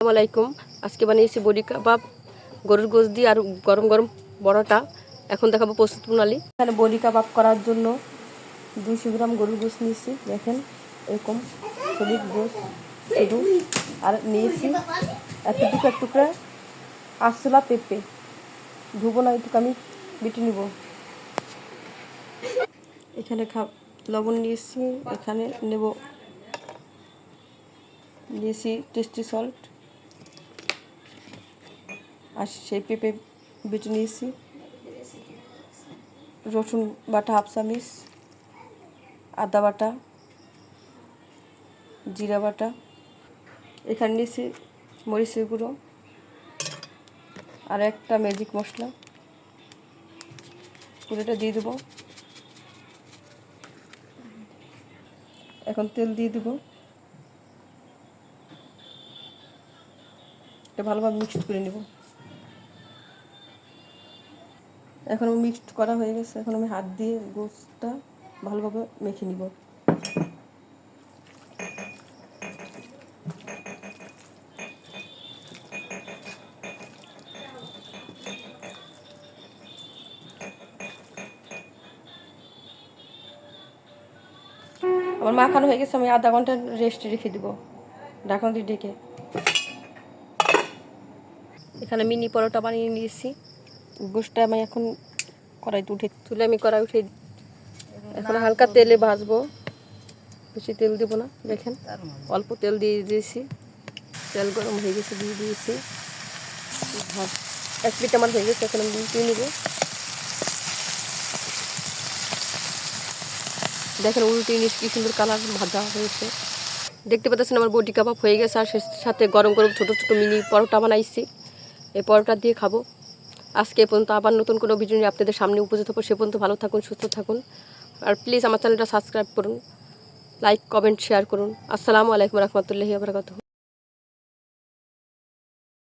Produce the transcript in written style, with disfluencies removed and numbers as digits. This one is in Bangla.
আসসালামাইকুম। আজকে বানিয়েছি বড়ি কাবাব গরুর গোশ দিয়ে আর গরম গরম বড়াটা। এখন দেখাবো প্রস্তুত প্রণালী। এখানে বড়ি কাবাব করার জন্য 200 গ্রাম গরুর গোশ নিয়েছি। দেখেন এরকম সলিড গোশ শুধু। আর নিয়েছি এক টুকরা আরশোলা পেঁপে, ধুবো না, একটু আমি বেটে নিব। এখানে লবণ নিয়েছি, এখানে নিয়েছি টেস্টি সল্ট, আর সেই পেঁপে বেটে নিয়েছি। রসুন বাটা হাফ চামচ, আদা বাটা, জিরা বাটা, এখানে নিয়েছি মরিচের গুঁড়ো আর একটা ম্যাজিক মশলা। পুরোটা দিয়ে দেবো। এখন তেল দিয়ে দেবো। এটা ভালোভাবে মিক্সড করে নেব। এখন মিক্সড করা হয়ে গেছে। এখন আমি হাত দিয়ে গোশটা ভালোভাবে মেখে নিব। আমার মাখানো হয়ে গেছে, আমি আধা ঘন্টা রেস্টে রেখে দেবো ঢাকনা দিয়ে ঢেকে। এখানে মিনি পরোটা বানিয়ে নিয়েছি। গোশটা আমি এখন তুলে আমি কড়াই উঠে এখন হালকা তেলে ভাজবো, বেশি তেল দেবো না। দেখেন অল্প তেল দিয়ে দিয়েছি, তেল গরম হয়ে গেছে, দিয়ে দিয়েছি। 1 মিনিট আমার হয়ে গেছে। এখন আমি উল্টিয়ে নেব। দেখেন উল্টিয়ে নিয়েছি, কি সুন্দর কালার ভাজা হয়েছে। দেখতে পাচ্ছেন আমার বড়ি কাবাব হয়ে গেছে। আর সাথে গরম গরম ছোটো ছোটো মিনি পরোটা বানাইছি। এই পরোটা দিয়ে খাবো। আজকে এ পর্যন্ত, আবার নতুন কোনো ভিডিও নিয়ে আপনাদের সামনে উপস্থিত হবো। সে পর্যন্ত ভালো থাকুন, সুস্থ থাকুন। আর প্লিজ আমার চ্যানেলটা সাবস্ক্রাইব করুন, লাইক কমেন্ট শেয়ার করুন। আসসালামু আলাইকুম রহমতুল্লাহি ওয়া বারাকাতুহু।